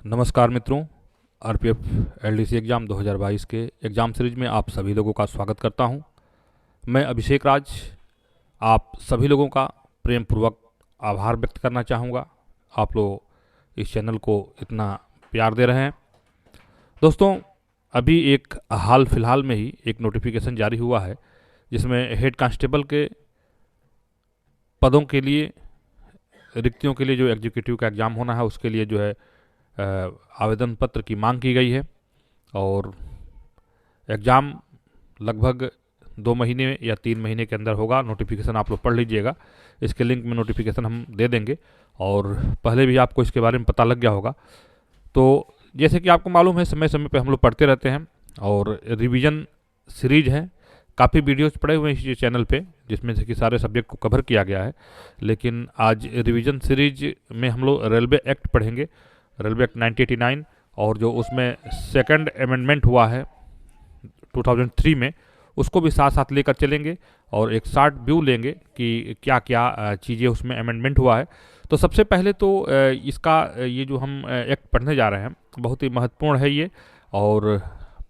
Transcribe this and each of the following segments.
नमस्कार मित्रों, RPF LDC exam 2022 के एग्ज़ाम सीरीज में आप सभी लोगों का स्वागत करता हूं। मैं अभिषेक राज आप सभी लोगों का प्रेम पूर्वक आभार व्यक्त करना चाहूँगा। आप लोग इस चैनल को इतना प्यार दे रहे हैं। दोस्तों, अभी एक हाल फिलहाल में ही एक नोटिफिकेशन जारी हुआ है जिसमें हेड कांस्टेबल के पदों के लिए, रिक्तियों के लिए जो एग्जीक्यूटिव का एग्ज़ाम होना है उसके लिए जो है आवेदन पत्र की मांग की गई है और एग्ज़ाम लगभग 2 महीने या 3 महीने के अंदर होगा। नोटिफिकेशन आप लोग पढ़ लीजिएगा, इसके लिंक में नोटिफिकेशन हम दे देंगे और पहले भी आपको इसके बारे में पता लग गया होगा। तो जैसे कि आपको मालूम है, समय समय पे हम लोग पढ़ते रहते हैं और रिवीजन सीरीज है। काफ़ी वीडियोस पड़े हुए हैं इस चैनल पे जिसमें से कि सारे सब्जेक्ट को कवर किया गया है, लेकिन आज रिवीजन सीरीज में हम लोग रेलवे एक्ट पढ़ेंगे, रेलवे एक्ट 1989 और जो उसमें सेकंड अमेंडमेंट हुआ है 2003 में, उसको भी साथ साथ लेकर चलेंगे और एक शॉर्ट व्यू लेंगे कि क्या क्या चीज़ें उसमें अमेंडमेंट हुआ है। तो सबसे पहले तो इसका ये जो हम एक्ट पढ़ने जा रहे हैं बहुत ही महत्वपूर्ण है ये, और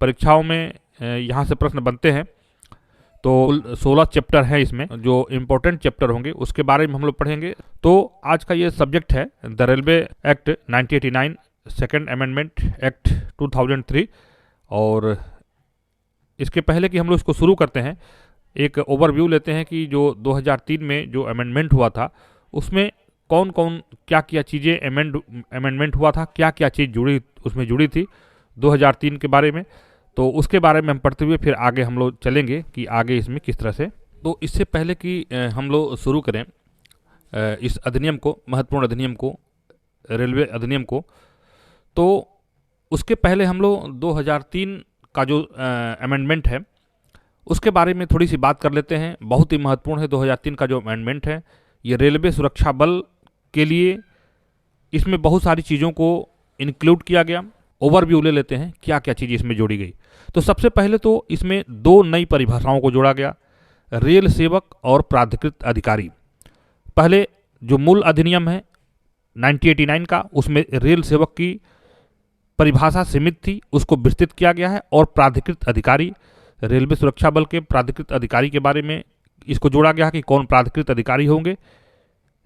परीक्षाओं में यहाँ से प्रश्न बनते हैं। तो 16 चैप्टर हैं इसमें, जो इम्पोर्टेंट चैप्टर होंगे उसके बारे में हम लोग पढ़ेंगे। तो आज का ये सब्जेक्ट है the railway act 1989, second amendment act 2003। और इसके पहले कि हम लोग इसको शुरू करते हैं, एक ओवरव्यू लेते हैं कि जो 2003 में जो अमेंडमेंट हुआ था उसमें कौन कौन क्या क्या चीज़ें अमेंडमेंट हुआ था, क्या क्या चीज़ उसमें जुड़ी थी 2003 के बारे में। तो उसके बारे में हम पढ़ते हुए फिर आगे हम लोग चलेंगे कि आगे इसमें किस तरह से। तो इससे पहले कि हम लोग शुरू करें इस अधिनियम को, महत्वपूर्ण अधिनियम को, रेलवे अधिनियम को, तो उसके पहले हम लोग 2003 का जो अमेंडमेंट है उसके बारे में थोड़ी सी बात कर लेते हैं। बहुत ही महत्वपूर्ण है 2003 का जो अमेंडमेंट है। ये रेलवे सुरक्षा बल के लिए इसमें बहुत सारी चीज़ों को इंक्लूड किया गया। ओवरव्यू ले लेते हैं क्या क्या चीज़ इसमें जोड़ी गई। तो सबसे पहले तो इसमें 2 नई परिभाषाओं को जोड़ा गया, रेल सेवक और प्राधिकृत अधिकारी। पहले जो मूल अधिनियम है 1989 का, उसमें रेल सेवक की परिभाषा सीमित थी, उसको विस्तृत किया गया है। और प्राधिकृत अधिकारी, रेलवे सुरक्षा बल के प्राधिकृत अधिकारी के बारे में इसको जोड़ा गया है कि कौन प्राधिकृत अधिकारी होंगे,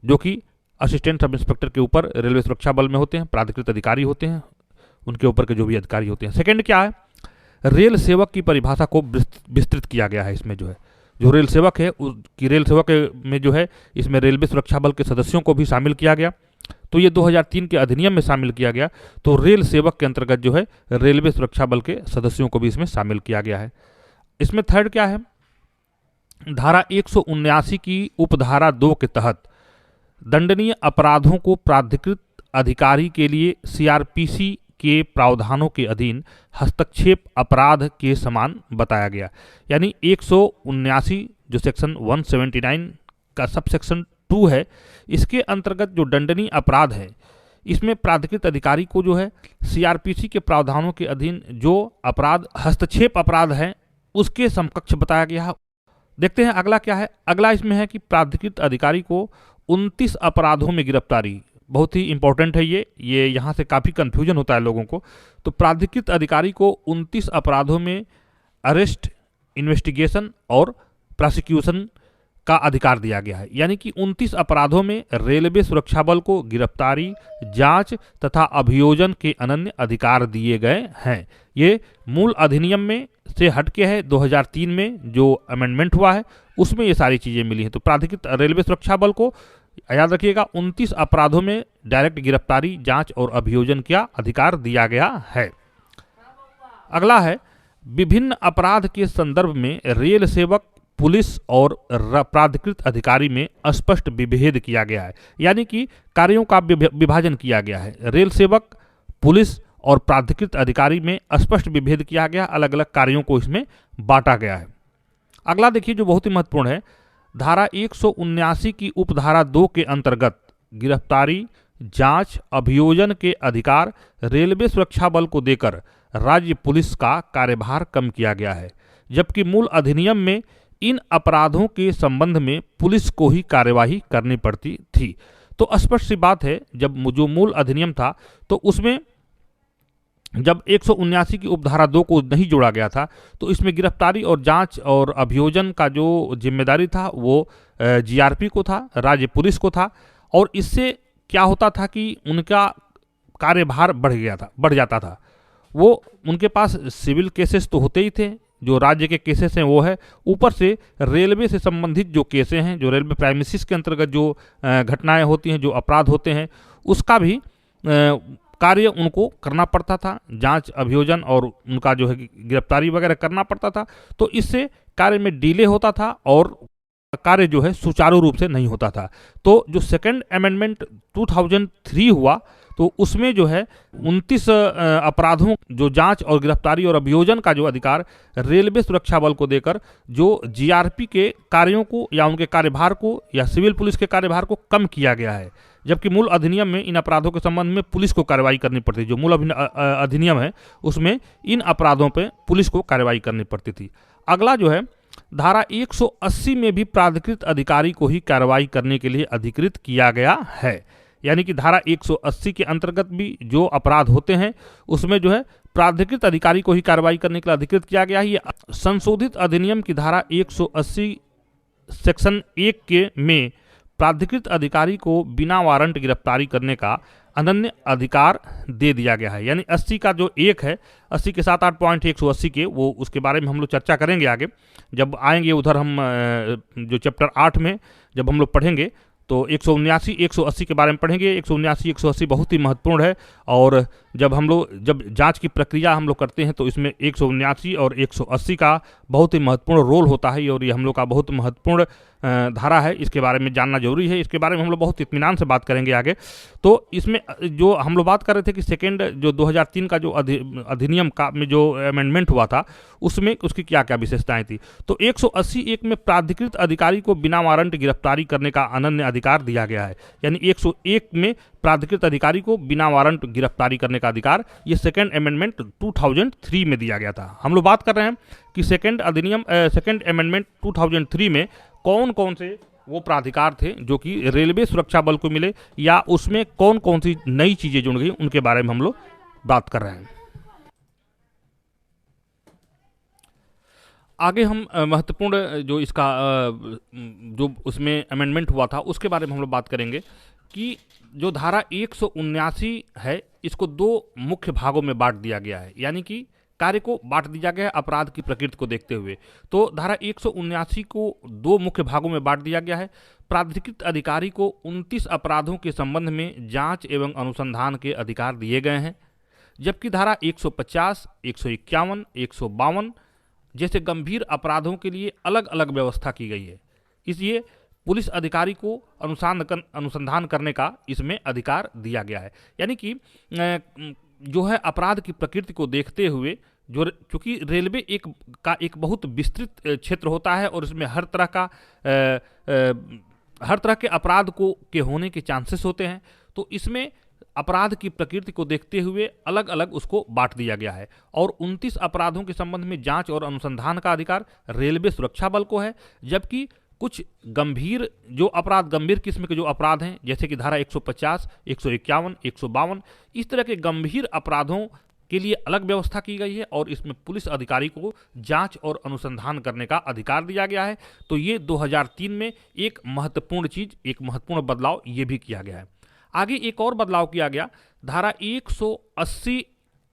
जो कि असिस्टेंट सब इंस्पेक्टर के ऊपर रेलवे सुरक्षा बल में होते हैं, प्राधिकृत अधिकारी होते हैं, उनके ऊपर के जो भी अधिकारी होते हैं। सेकंड क्या है, रेल सेवक की परिभाषा को विस्तृत किया गया है। इसमें जो है जो रेल सेवक है कि रेल सेवक में जो है इसमें रेलवे सुरक्षा बल के सदस्यों को भी शामिल किया गया। तो ये 2003 के अधिनियम में शामिल किया गया। तो रेल सेवक के अंतर्गत जो है रेलवे सुरक्षा बल के सदस्यों को भी इसमें शामिल किया गया है। इसमें थर्ड क्या है, धारा 179 की उपधारा 2 के तहत दंडनीय अपराधों को प्राधिकृत अधिकारी के लिए सीआरपीसी के प्रावधानों के अधीन हस्तक्षेप अपराध के समान बताया गया। यानी 179 जो सेक्शन 179 का सब सेक्शन 2 है, इसके अंतर्गत जो दंडनीय अपराध है इसमें प्राधिकृत अधिकारी को जो है सीआरपीसी के प्रावधानों के अधीन जो अपराध हस्तक्षेप अपराध है उसके समकक्ष बताया गया है। देखते हैं अगला क्या है। अगला इसमें है कि प्राधिकृत अधिकारी को 29 अपराधों में गिरफ्तारी। बहुत ही इंपॉर्टेंट है ये यहाँ से काफ़ी कन्फ्यूजन होता है लोगों को। तो प्राधिकृत अधिकारी को 29 अपराधों में अरेस्ट, इन्वेस्टिगेशन और प्रोसिक्यूशन का अधिकार दिया गया है। यानी कि 29 अपराधों में रेलवे सुरक्षा बल को गिरफ्तारी, जांच तथा अभियोजन के अनन्य अधिकार दिए गए हैं। ये मूल अधिनियम में से हटके है, 2003 में जो अमेंडमेंट हुआ है उसमें ये सारी चीज़ें मिली हैं। तो प्राधिकृत रेलवे सुरक्षा बल को याद रखिएगा 29 अपराधों में डायरेक्ट गिरफ्तारी, जांच और अभियोजन का अधिकार दिया गया है। अगला है, विभिन्न अपराध के संदर्भ में रेल सेवक, पुलिस और प्राधिकृत अधिकारी में स्पष्ट विभेद किया गया है। यानी कि कार्यों का विभाजन किया गया है। रेल सेवक, पुलिस और प्राधिकृत अधिकारी में स्पष्ट विभेद किया गया, अलग अलग कार्यों को इसमें बांटा गया है। अगला देखिए जो बहुत ही महत्वपूर्ण है, धारा 179 की उपधारा 2 के अंतर्गत गिरफ्तारी, जांच, अभियोजन के अधिकार रेलवे सुरक्षा बल को देकर राज्य पुलिस का कार्यभार कम किया गया है, जबकि मूल अधिनियम में इन अपराधों के संबंध में पुलिस को ही कार्यवाही करनी पड़ती थी। तो स्पष्ट सी बात है, जब जो मूल अधिनियम था तो उसमें जब 179 की उपधारा 2 को नहीं जोड़ा गया था तो इसमें गिरफ्तारी और जांच और अभियोजन का जो जिम्मेदारी था वो जीआरपी को था, राज्य पुलिस को था। और इससे क्या होता था कि उनका कार्यभार बढ़ जाता था। वो उनके पास सिविल केसेस तो होते ही थे, जो राज्य के केसेस हैं वो है, ऊपर से रेलवे से संबंधित जो केसेस हैं, जो रेलवे प्राइमेसिस के अंतर्गत जो घटनाएं होती हैं, जो अपराध होते हैं, उसका भी कार्य उनको करना पड़ता था। जांच अभियोजन और उनका जो है गिरफ्तारी वगैरह करना पड़ता था। तो इससे कार्य में डिले होता था और कार्य जो है सुचारू रूप से नहीं होता था। तो जो सेकंड अमेंडमेंट 2003 हुआ तो उसमें जो है 29 अपराधों जो जांच और गिरफ्तारी और अभियोजन का जो अधिकार रेलवे सुरक्षा बल को देकर जो जीआरपी के कार्यों को या उनके कार्यभार को या सिविल पुलिस के कार्यभार को कम किया गया है। जबकि मूल अधिनियम में इन अपराधों के संबंध में पुलिस को कार्रवाई करनी पड़ती थी। जो मूल अधिनियम है उसमें इन अपराधों पर पुलिस को कार्रवाई करनी पड़ती थी। अगला जो है धारा 180 में भी प्राधिकृत अधिकारी को ही कार्रवाई करने के लिए अधिकृत किया गया है। यानी कि धारा 180 के अंतर्गत भी जो अपराध होते हैं उसमें जो है प्राधिकृत अधिकारी को ही कार्रवाई करने के लिए अधिकृत किया गया है। ये संशोधित अधिनियम की धारा 180 सेक्शन 1 के में प्राधिकृत अधिकारी को बिना वारंट गिरफ्तारी करने का अनन्य अधिकार दे दिया गया है। यानी 80 का जो एक है, 80 के 7-8 पॉइंट 180 के, वो उसके बारे में हम लोग चर्चा करेंगे आगे जब आएंगे उधर। हम जो चैप्टर 8 में जब हम लोग पढ़ेंगे तो 179 180 के बारे में पढ़ेंगे। 179 180 बहुत ही महत्वपूर्ण है। और जब जांच की प्रक्रिया हम लोग करते हैं तो इसमें 179 और 180 का बहुत ही महत्वपूर्ण रोल होता है और ये हम लोग का बहुत महत्वपूर्ण धारा है। इसके बारे में जानना जरूरी है। इसके बारे में हम लोग बहुत इत्मीनान से बात करेंगे आगे। तो इसमें जो हम लोग बात कर रहे थे कि सेकेंड जो 2003 का जो अधिनियम का में जो अमेंडमेंट हुआ था उसमें उसकी क्या क्या विशेषताएं थी। तो 180 एक में प्राधिकृत अधिकारी को बिना वारंट गिरफ्तारी करने का अनन्य अधिकार दिया गया है। यानी 101 में प्राधिकृत अधिकारी को बिना वारंट गिरफ्तारी करने का अधिकार ये सेकेंड अमेंडमेंट 2003 में दिया गया था। हम लोग बात कर रहे हैं कि सेकेंड अमेंडमेंट 2003 में कौन कौन से वो प्राधिकार थे जो कि रेलवे सुरक्षा बल को मिले या उसमें कौन कौन सी नई चीजें जुड़ गई उनके बारे में हम लोग बात कर रहे हैं। आगे हम महत्वपूर्ण जो इसका जो उसमें अमेंडमेंट हुआ था उसके बारे में हम लोग बात करेंगे कि जो धारा 179 है इसको दो मुख्य भागों में बांट दिया गया है। यानी कि कार्य को बांट दिया गया है अपराध की प्रकृति को देखते हुए। तो धारा 179 को दो मुख्य भागों में बांट दिया गया है। प्राधिकृत अधिकारी को 29 अपराधों के संबंध में जांच एवं अनुसंधान के अधिकार दिए गए हैं। जबकि धारा 150, 151, 152 जैसे गंभीर अपराधों के लिए अलग अलग व्यवस्था की गई है। इसलिए पुलिस अधिकारी को अनुसंधान करने का इसमें अधिकार दिया गया है। यानी कि जो है अपराध की प्रकृति को देखते हुए जो चूंकि रेलवे एक बहुत विस्तृत क्षेत्र होता है और इसमें हर तरह के अपराध के होने के चांसेस होते हैं। तो इसमें अपराध की प्रकृति को देखते हुए अलग अलग उसको बांट दिया गया है। और 29 अपराधों के संबंध में जांच और अनुसंधान का अधिकार रेलवे सुरक्षा बल को है। जबकि कुछ गंभीर गंभीर किस्म के जो अपराध हैं जैसे कि धारा 150, 151, 152 इस तरह के गंभीर अपराधों के लिए अलग व्यवस्था की गई है और इसमें पुलिस अधिकारी को जांच और अनुसंधान करने का अधिकार दिया गया है। तो ये 2003 में एक महत्वपूर्ण बदलाव ये भी किया गया है। आगे एक और बदलाव किया गया। धारा 180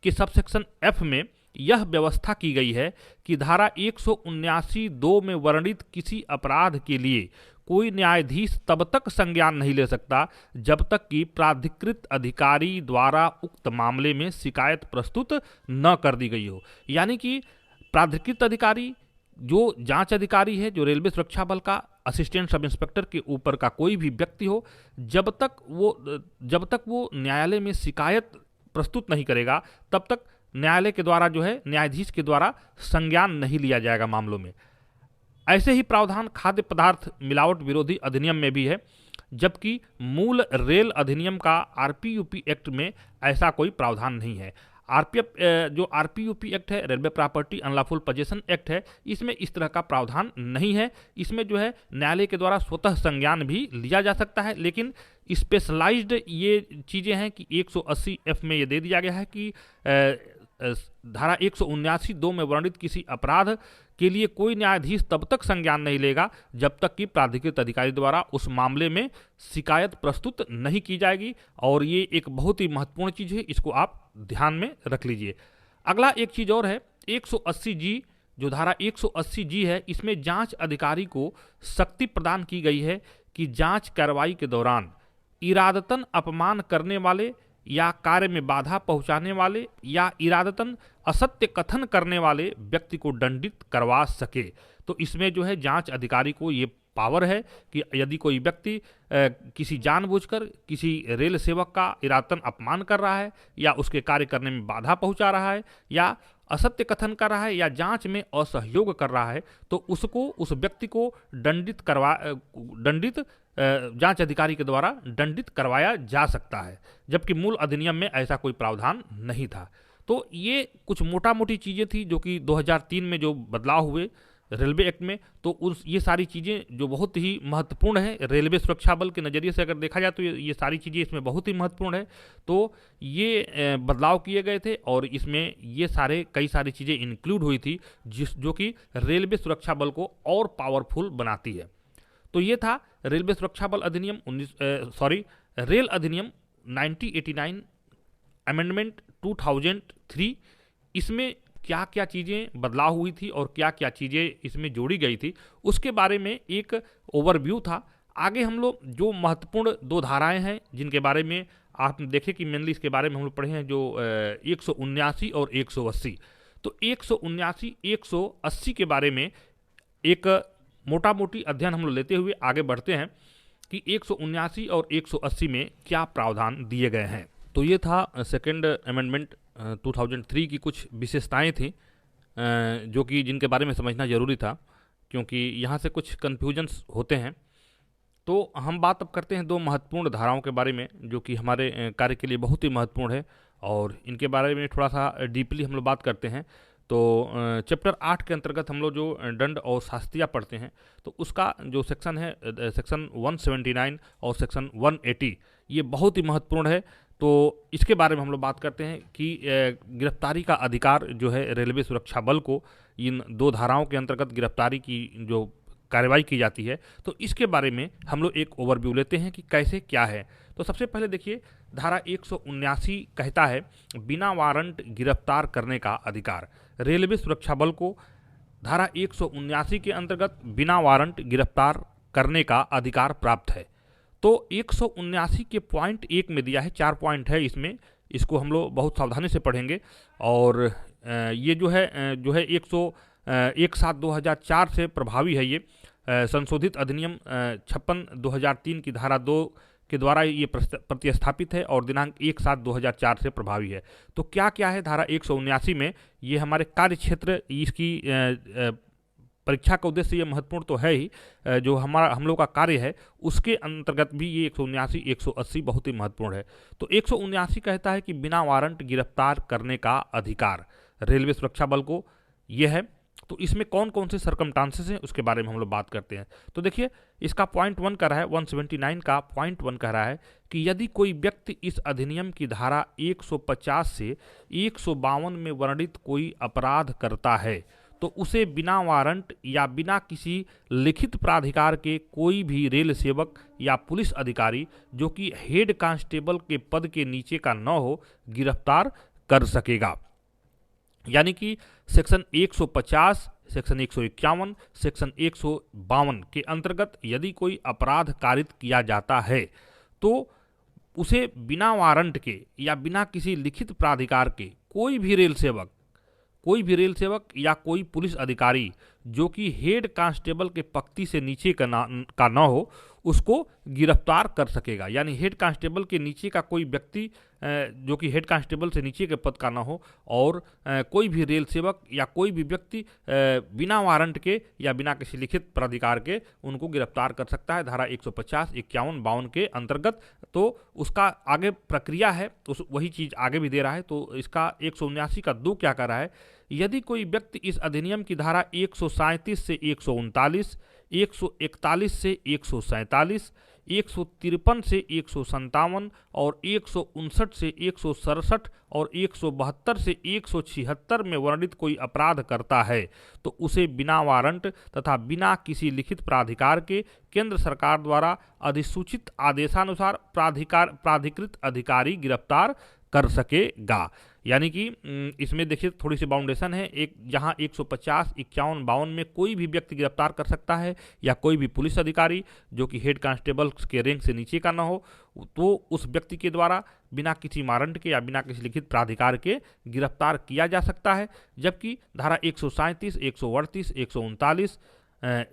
के सबसेक्शन F में यह व्यवस्था की गई है कि धारा 179(2) में वर्णित किसी अपराध के लिए कोई न्यायाधीश तब तक संज्ञान नहीं ले सकता जब तक कि प्राधिकृत अधिकारी द्वारा उक्त मामले में शिकायत प्रस्तुत न कर दी गई हो। यानी कि प्राधिकृत अधिकारी जो जांच अधिकारी है, जो रेलवे सुरक्षा बल का असिस्टेंट सब इंस्पेक्टर के ऊपर का कोई भी व्यक्ति हो, जब तक वो न्यायालय में शिकायत प्रस्तुत नहीं करेगा तब तक न्यायालय के द्वारा जो है न्यायाधीश के द्वारा संज्ञान नहीं लिया जाएगा मामलों में। ऐसे ही प्रावधान खाद्य पदार्थ मिलावट विरोधी अधिनियम में भी है। जबकि मूल रेल अधिनियम का आरपीयूपी एक्ट में ऐसा कोई प्रावधान नहीं है। आरपीएफ जो आरपीयूपी एक्ट है, railway property unlawful possession act है, इसमें इस तरह का प्रावधान नहीं है। इसमें जो है न्यायालय के द्वारा स्वतः संज्ञान भी लिया जा सकता है, लेकिन स्पेशलाइज्ड ये चीज़ें हैं कि 180F में ये दे दिया गया है कि धारा 179(2) में वर्णित किसी अपराध के लिए कोई न्यायाधीश तब तक संज्ञान नहीं लेगा जब तक कि प्राधिकृत अधिकारी द्वारा उस मामले में शिकायत प्रस्तुत नहीं की जाएगी। और ये एक बहुत ही महत्वपूर्ण चीज़ है, इसको आप ध्यान में रख लीजिए। अगला एक चीज़ और है 180G, जो धारा 180G है, इसमें जांच अधिकारी को शक्ति प्रदान की गई है कि जांच कार्रवाई के दौरान इरादतन अपमान करने वाले या कार्य में बाधा पहुंचाने वाले या इरादतन असत्य कथन करने वाले व्यक्ति को दंडित करवा सके। तो इसमें जो है जांच अधिकारी को ये पावर है कि यदि कोई व्यक्ति किसी जानबूझकर किसी रेल सेवक का इरादतन अपमान कर रहा है या उसके कार्य करने में बाधा पहुंचा रहा है या असत्य कथन कर रहा है या जांच में असहयोग कर रहा है, तो उसको उस व्यक्ति को दंडित जांच अधिकारी के द्वारा दंडित करवाया जा सकता है, जबकि मूल अधिनियम में ऐसा कोई प्रावधान नहीं था। तो ये कुछ मोटा मोटी चीज़ें थी जो कि 2003 में जो बदलाव हुए रेलवे एक्ट में, तो ये सारी चीज़ें जो बहुत ही महत्वपूर्ण है रेलवे सुरक्षा बल के नज़रिए से अगर देखा जाए तो ये सारी चीज़ें इसमें बहुत ही महत्वपूर्ण है। तो ये बदलाव किए गए थे और इसमें ये कई सारी चीज़ें इंक्लूड हुई थी जो कि रेलवे सुरक्षा बल को और पावरफुल बनाती है। तो ये था रेलवे सुरक्षा बल अधिनियम रेल अधिनियम 1989 अमेंडमेंट 2003। इसमें क्या क्या चीज़ें बदलाव हुई थी और क्या क्या चीज़ें इसमें जोड़ी गई थी, उसके बारे में एक ओवरव्यू था। आगे हम लोग जो महत्वपूर्ण 2 धाराएं हैं जिनके बारे में आप देखें कि मेनली इसके बारे में हम लोग पढ़े हैं, जो 179 और 180। तो 179 180 के बारे में एक मोटा मोटी अध्ययन हम लोग लेते हुए आगे बढ़ते हैं कि 179 और 180 में क्या प्रावधान दिए गए हैं। तो ये था सेकेंड अमेंडमेंट 2003 की कुछ विशेषताएं थी जो कि जिनके बारे में समझना ज़रूरी था, क्योंकि यहाँ से कुछ कन्फ्यूजन्स होते हैं। तो हम बात अब करते हैं 2 महत्वपूर्ण धाराओं के बारे में जो कि हमारे कार्य के लिए बहुत ही महत्वपूर्ण है और इनके बारे में थोड़ा सा डीपली हम लोग बात करते हैं। तो चैप्टर 8 के अंतर्गत हम लोग जो दंड और शास्तियाँ पढ़ते हैं, तो उसका जो सेक्शन है सेक्शन 179 और सेक्शन 180, ये बहुत ही महत्वपूर्ण है। तो इसके बारे में हम लोग बात करते हैं कि गिरफ्तारी का अधिकार जो है रेलवे सुरक्षा बल को इन 2 धाराओं के अंतर्गत गिरफ्तारी की जो कार्रवाई की जाती है, तो इसके बारे में हम लोग एक ओवरव्यू लेते हैं कि कैसे क्या है। तो सबसे पहले देखिए, धारा 179 कहता है बिना वारंट गिरफ्तार करने का अधिकार। रेलवे सुरक्षा बल को धारा 179 के अंतर्गत बिना वारंट गिरफ्तार करने का अधिकार प्राप्त है। तो 179 के पॉइंट 1 में दिया है, 4 पॉइंट है इसमें, इसको हम लोग बहुत सावधानी से पढ़ेंगे। और ये जो है 1/7/2004 से प्रभावी है। ये संशोधित अधिनियम 56/2003 की धारा 2 के द्वारा ये प्रतिस्थापित है और दिनांक 1/7/2004 से प्रभावी है। तो क्या क्या है धारा 179 में, ये हमारे कार्य क्षेत्र, इसकी परीक्षा का उद्देश्य ये महत्वपूर्ण तो है ही, जो हम लोग का कार्य है उसके अंतर्गत भी ये 179 180 बहुत ही महत्वपूर्ण है। तो 179 कहता है कि बिना वारंट गिरफ्तार करने का अधिकार रेलवे सुरक्षा बल को ये है। तो इसमें कौन कौन से सर्कमस्टांसेस हैं उसके बारे में हम लोग बात करते हैं। तो देखिए, इसका पॉइंट 1 कह रहा है, 179 का पॉइंट 1 कह रहा है कि यदि कोई व्यक्ति इस अधिनियम की धारा 150 से 152 में वर्णित कोई अपराध करता है तो उसे बिना वारंट या बिना किसी लिखित प्राधिकार के कोई भी रेल सेवक या पुलिस अधिकारी जो कि हेड कांस्टेबल के पद के नीचे का न हो गिरफ्तार कर सकेगा। यानी कि सेक्शन 150, सेक्शन 151, सेक्शन 152 के अंतर्गत यदि कोई अपराध कारित किया जाता है तो उसे बिना वारंट के या बिना किसी लिखित प्राधिकार के कोई भी रेल सेवक या कोई पुलिस अधिकारी जो कि हेड कांस्टेबल के पंक्ति से नीचे का न हो उसको गिरफ्तार कर सकेगा। यानी हेड कांस्टेबल के नीचे का कोई व्यक्ति जो कि हेड कांस्टेबल से नीचे के पद का ना हो, और कोई भी रेल सेवक या कोई भी व्यक्ति बिना वारंट के या बिना किसी लिखित प्राधिकार के उनको गिरफ्तार कर सकता है धारा 150, 51, 52 के अंतर्गत। तो उसका आगे प्रक्रिया है, उस वही चीज़ आगे भी दे रहा है। तो इसका 179 का 2 क्या कर रहा है, यदि कोई व्यक्ति इस अधिनियम की धारा 137 से 139, 141 से 147, 153 से 157 और 159 से 167 और 172 से 176 में वर्णित कोई अपराध करता है तो उसे बिना वारंट तथा बिना किसी लिखित प्राधिकार के केंद्र सरकार द्वारा अधिसूचित आदेशानुसार प्राधिकृत अधिकारी गिरफ्तार कर सकेगा। यानी कि इसमें देखिए थोड़ी सी बाउंडेशन है, एक जहां 150, 51, 52 में कोई भी व्यक्ति गिरफ्तार कर सकता है या कोई भी पुलिस अधिकारी जो कि हेड कांस्टेबल के रैंक से नीचे का ना हो, तो उस व्यक्ति के द्वारा बिना किसी वारंट के या बिना किसी लिखित प्राधिकार के गिरफ्तार किया जा सकता है। जबकि धारा 137, 138, 139,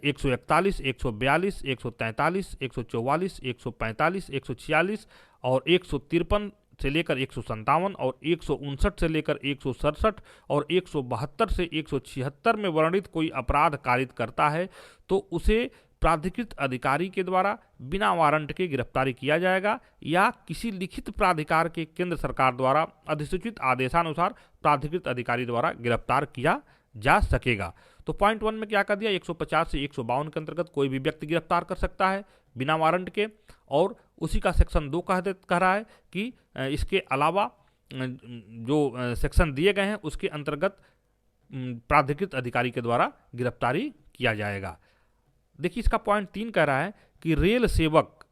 141, 142, 143, 144, 145, 146 और 153 से लेकर 157 और 159 से लेकर 167 और 172 से 176 में वर्णित कोई अपराध कारित करता है तो उसे प्राधिकृत अधिकारी के द्वारा बिना वारंट के गिरफ्तारी किया जाएगा या किसी लिखित प्राधिकार के केंद्र सरकार द्वारा अधिसूचित आदेशानुसार प्राधिकृत अधिकारी द्वारा गिरफ्तार किया जा सकेगा। तो पॉइंट 1 में क्या कर दिया, 150 से 152 के अंतर्गत कोई भी व्यक्ति गिरफ्तार कर सकता है बिना वारंट के, और उसी का सेक्शन 2 कह रहा है कि इसके अलावा जो सेक्शन दिए गए हैं उसके अंतर्गत प्राधिकृत अधिकारी के द्वारा गिरफ्तारी किया जाएगा। देखिए इसका पॉइंट 3 कह रहा है कि रेल सेवक,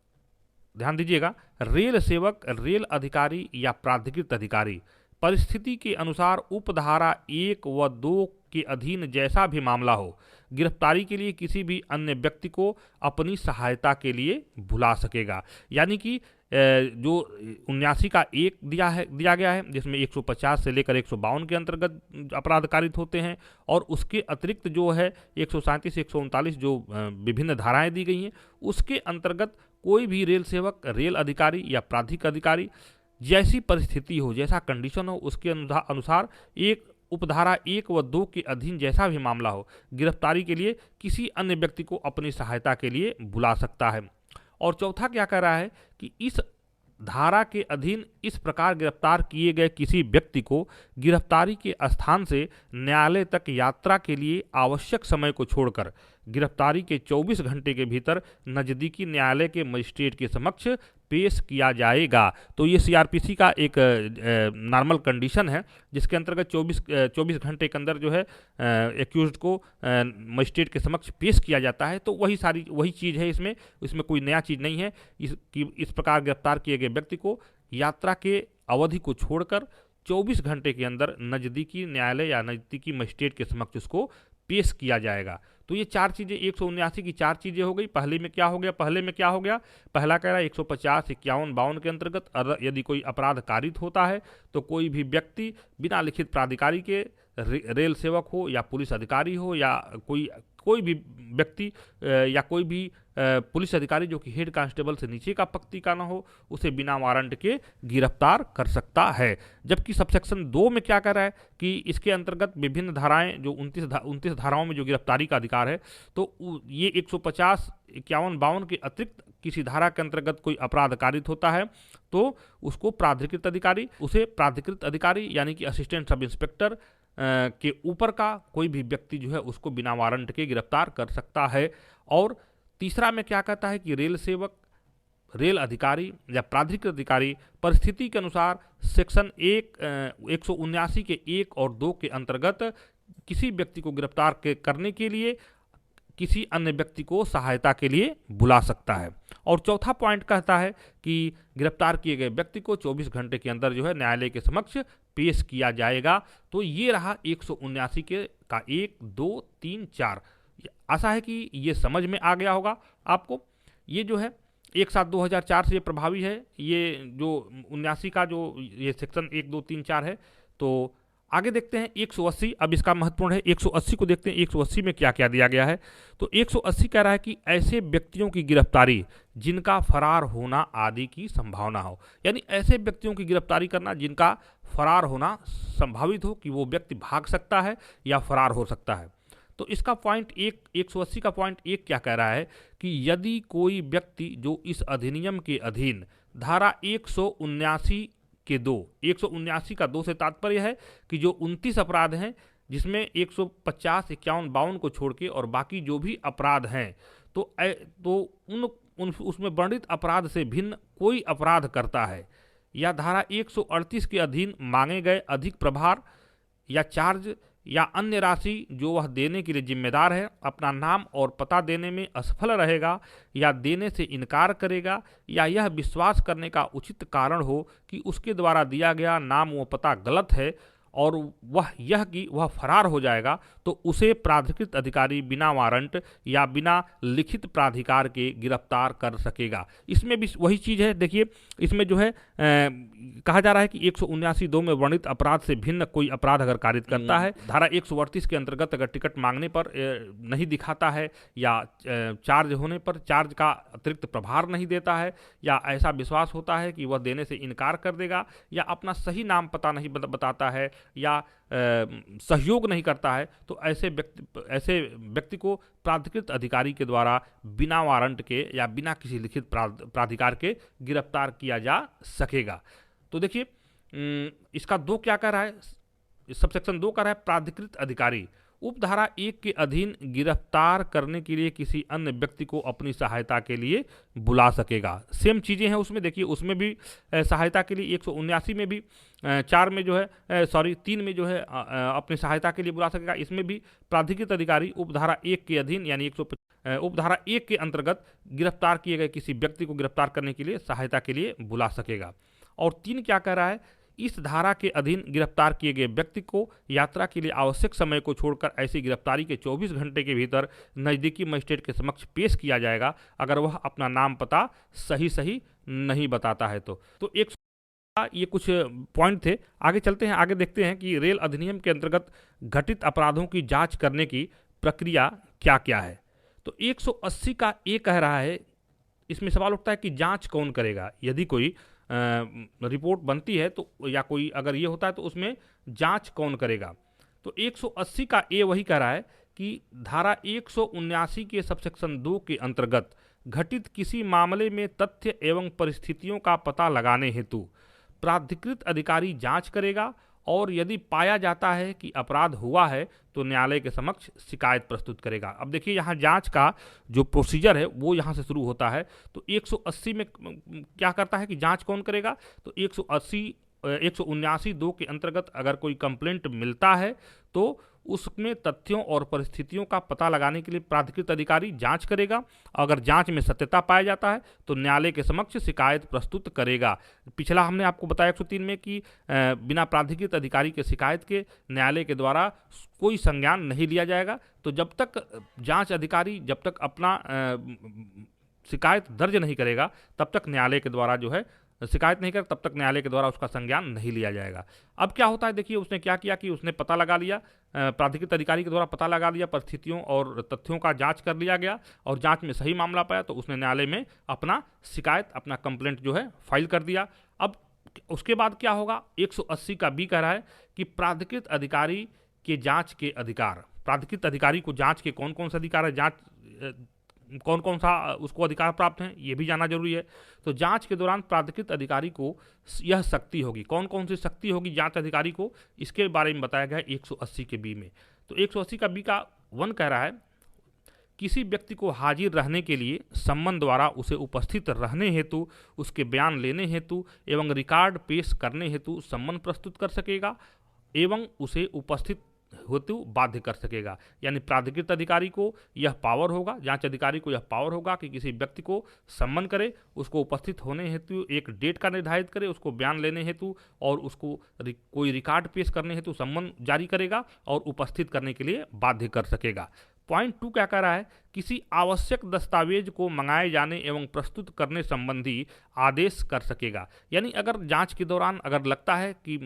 ध्यान दीजिएगा, रेल सेवक, रेल अधिकारी या प्राधिकृत अधिकारी परिस्थिति के अनुसार उपधारा 1 व 2 के अधीन जैसा भी मामला हो गिरफ्तारी के लिए किसी भी अन्य व्यक्ति को अपनी सहायता के लिए बुला सकेगा। यानी कि जो 79 का 1 दिया गया है जिसमें 150 से लेकर 152 के अंतर्गत अपराध कारित होते हैं, और उसके अतिरिक्त जो है 137, 139 जो विभिन्न धाराएं दी गई हैं उसके अंतर्गत कोई भी रेल सेवक, रेल अधिकारी या प्राधिकृत अधिकारी जैसी परिस्थिति हो, जैसा कंडीशन हो, उसके अनुसार एक उपधारा 1 व 2 के अधीन जैसा भी मामला हो गिरफ्तारी के लिए किसी अन्य व्यक्ति को अपनी सहायता के लिए बुला सकता है। और चौथा क्या कह रहा है कि इस धारा के अधीन इस प्रकार गिरफ्तार किए गए किसी व्यक्ति को गिरफ्तारी के स्थान से न्यायालय तक यात्रा के लिए आवश्यक समय को छोड़कर गिरफ्तारी के 24 घंटे के भीतर नज़दीकी न्यायालय के मजिस्ट्रेट के समक्ष पेश किया जाएगा। तो ये सीआरपीसी का एक नॉर्मल कंडीशन है जिसके अंतर्गत 24 घंटे के अंदर जो है एक्यूज्ड को मजिस्ट्रेट के समक्ष पेश किया जाता है। तो वही चीज़ है इसमें कोई नया चीज़ नहीं है। इस प्रकार गिरफ्तार किए गए व्यक्ति को यात्रा के अवधि को छोड़कर 24 घंटे के अंदर नज़दीकी न्यायालय या नज़दीकी मजिस्ट्रेट के समक्ष उसको पेश किया जाएगा। तो ये 4 चीज़ें 179 की 4 चीज़ें हो गई। पहले में क्या हो गया, पहला कह रहा है 150, 51, 52 के अंतर्गत यदि कोई अपराध कारित होता है तो कोई भी व्यक्ति बिना लिखित प्राधिकारी के रेल सेवक हो या पुलिस अधिकारी हो या कोई भी व्यक्ति या कोई भी पुलिस अधिकारी जो कि हेड कांस्टेबल से नीचे का पक्ति का ना हो उसे बिना वारंट के गिरफ्तार कर सकता है। जबकि सबसेक्शन 2 में क्या कर रहा है कि इसके अंतर्गत विभिन्न धाराएं जो 29 धाराओं में जो गिरफ्तारी का अधिकार है तो ये 150, 51, 52 के अतिरिक्त किसी धारा के अंतर्गत कोई अपराध कारित होता है तो उसको प्राधिकृत अधिकारी यानी कि असिस्टेंट सब इंस्पेक्टर के ऊपर का कोई भी व्यक्ति जो है उसको बिना वारंट के गिरफ्तार कर सकता है। और तीसरा में क्या कहता है कि रेल सेवक, रेल अधिकारी या प्राधिकृत अधिकारी परिस्थिति के अनुसार सेक्शन 179 के 1 और 2 के अंतर्गत किसी व्यक्ति को गिरफ्तार करने के लिए किसी अन्य व्यक्ति को सहायता के लिए बुला सकता है। और चौथा पॉइंट कहता है कि गिरफ्तार किए गए व्यक्ति को 24 घंटे के अंदर जो है न्यायालय के समक्ष पेश किया जाएगा। तो ये रहा 179 के का 1, 2, 3, 4। आशा है कि ये समझ में आ गया होगा आपको। ये जो है 1/7/2004 से ये प्रभावी है। ये जो 79 का जो ये सेक्शन 1, 2, 3, 4 है तो आगे देखते हैं 180। अब इसका महत्वपूर्ण है, 180 को देखते हैं 180 में क्या क्या दिया गया है। तो 180 कह रहा है कि ऐसे व्यक्तियों की गिरफ्तारी जिनका फरार होना आदि की संभावना हो, यानी ऐसे व्यक्तियों की गिरफ्तारी करना जिनका फरार होना संभावित हो, कि वो व्यक्ति भाग सकता है या फरार हो सकता है। तो इसका पॉइंट एक 180 का पॉइंट एक क्या कह रहा है कि यदि कोई व्यक्ति जो इस अधिनियम के अधीन धारा 179 के 2, 179 का 2 से तात्पर्य है कि जो 29 अपराध हैं जिसमें 150, 51, 52 को छोड़ के और बाकी जो भी अपराध हैं, तो उन उसमें वर्णित अपराध से भिन्न कोई अपराध करता है या धारा 138 के अधीन मांगे गए अधिक प्रभार या चार्ज या अन्य राशि जो वह देने के लिए जिम्मेदार है, अपना नाम और पता देने में असफल रहेगा या देने से इनकार करेगा, या यह विश्वास करने का उचित कारण हो कि उसके द्वारा दिया गया नाम व पता गलत है और वह फरार हो जाएगा, तो उसे प्राधिकृत अधिकारी बिना वारंट या बिना लिखित प्राधिकार के गिरफ्तार कर सकेगा। इसमें भी वही चीज़ है, देखिए इसमें जो है कहा जा रहा है कि 179(2) में वर्णित अपराध से भिन्न कोई अपराध अगर कारित करता है, धारा 138 के अंतर्गत अगर टिकट मांगने पर नहीं दिखाता है या चार्ज होने पर चार्ज का अतिरिक्त प्रभार नहीं देता है, या ऐसा विश्वास होता है कि वह देने से इनकार कर देगा, या अपना सही नाम पता नहीं बताता है या सहयोग नहीं करता है, तो ऐसे व्यक्ति को प्राधिकृत अधिकारी के द्वारा बिना वारंट के या बिना किसी लिखित प्राधिकार के गिरफ्तार किया जा सकेगा। तो देखिए इसका 2 क्या कह रहा है, सबसेक्शन 2 कह रहा है प्राधिकृत अधिकारी उपधारा 1 के अधीन गिरफ्तार करने के लिए किसी अन्य व्यक्ति को अपनी सहायता के लिए बुला सकेगा। सेम चीज़ें हैं उसमें, देखिए उसमें भी सहायता के लिए 179 में भी 4 में जो है 3 में जो है अपनी सहायता के लिए बुला सकेगा। इसमें भी प्राधिकृत अधिकारी उपधारा 1 के अधीन यानी उपधारा 1 के अंतर्गत गिरफ्तार किए गए किसी व्यक्ति को गिरफ्तार करने के लिए सहायता के लिए बुला सकेगा। और 3 क्या कह रहा है, इस धारा के अधीन गिरफ्तार किए गए व्यक्ति को यात्रा के लिए आवश्यक समय को छोड़कर ऐसी गिरफ्तारी के 24 घंटे के भीतर नज़दीकी मजिस्ट्रेट के समक्ष पेश किया जाएगा अगर वह अपना नाम पता सही नहीं बताता है। तो एक ये कुछ पॉइंट थे। आगे चलते हैं, आगे देखते हैं कि रेल अधिनियम के अंतर्गत घटित अपराधों की जांच करने की प्रक्रिया क्या क्या है। तो 180 का ए कह रहा है, इसमें सवाल उठता है कि जांच कौन करेगा। यदि कोई रिपोर्ट बनती है तो या कोई अगर ये होता है तो उसमें जांच कौन करेगा। तो 180 का ए वही कह रहा है कि धारा 179 के सबसेक्शन 2 के अंतर्गत घटित किसी मामले में तथ्य एवं परिस्थितियों का पता लगाने हेतु प्राधिकृत अधिकारी जांच करेगा और यदि पाया जाता है कि अपराध हुआ है तो न्यायालय के समक्ष शिकायत प्रस्तुत करेगा। अब देखिए यहाँ जांच का जो प्रोसीजर है वो यहाँ से शुरू होता है। तो 180 में क्या करता है कि जांच कौन करेगा, तो 179(2) के अंतर्गत अगर कोई कंप्लेंट मिलता है तो उसमें तथ्यों और परिस्थितियों का पता लगाने के लिए प्राधिकृत अधिकारी जांच करेगा। अगर जांच में सत्यता पाया जाता है तो न्यायालय के समक्ष शिकायत प्रस्तुत करेगा। पिछला हमने आपको बताया 103 में कि बिना प्राधिकृत अधिकारी के शिकायत के न्यायालय के द्वारा कोई संज्ञान नहीं लिया जाएगा। तो जब तक जांच अधिकारी जब तक अपना शिकायत दर्ज नहीं करेगा तब तक न्यायालय के द्वारा जो है शिकायत नहीं कर तब तक न्यायालय के द्वारा उसका संज्ञान नहीं लिया जाएगा। अब क्या होता है, देखिए उसने क्या किया कि उसने पता लगा लिया, प्राधिकृत अधिकारी के द्वारा पता लगा लिया, परिस्थितियों और तथ्यों का जांच कर लिया गया और जांच में सही मामला पाया तो उसने न्यायालय में अपना शिकायत अपना कंप्लेंट जो है फाइल कर दिया। अब उसके बाद क्या होगा, 180 का बी कह रहा है कि प्राधिकृत अधिकारी के जाँच के अधिकार, प्राधिकृत अधिकारी को जाँच के कौन कौन से अधिकार है, जाँच कौन कौन सा उसको अधिकार प्राप्त हैं ये भी जानना जरूरी है। तो जांच के दौरान प्राधिकृत अधिकारी को यह शक्ति होगी, कौन कौन सी शक्ति होगी जांच अधिकारी को, इसके बारे में बताया गया 180 के बी में। तो 180 का बी का 1 कह रहा है किसी व्यक्ति को हाजिर रहने के लिए सम्मन द्वारा उसे उपस्थित रहने हेतु, उसके बयान लेने हेतु एवं रिकॉर्ड पेश करने हेतु सम्मन प्रस्तुत कर सकेगा एवं उसे उपस्थित हेतु बाध्य कर सकेगा। यानी प्राधिकृत अधिकारी को यह पावर होगा, जांच अधिकारी को यह पावर होगा कि किसी व्यक्ति को सम्मन करे, उसको उपस्थित होने हेतु एक डेट का निर्धारित करे, उसको बयान लेने हेतु और उसको कोई रिकॉर्ड पेश करने हेतु सम्मन जारी करेगा और उपस्थित करने के लिए बाध्य कर सकेगा। पॉइंट 2 क्या कह रहा है, किसी आवश्यक दस्तावेज को मंगाए जाने एवं प्रस्तुत करने संबंधी आदेश कर सकेगा। यानी अगर जांच के दौरान अगर लगता है कि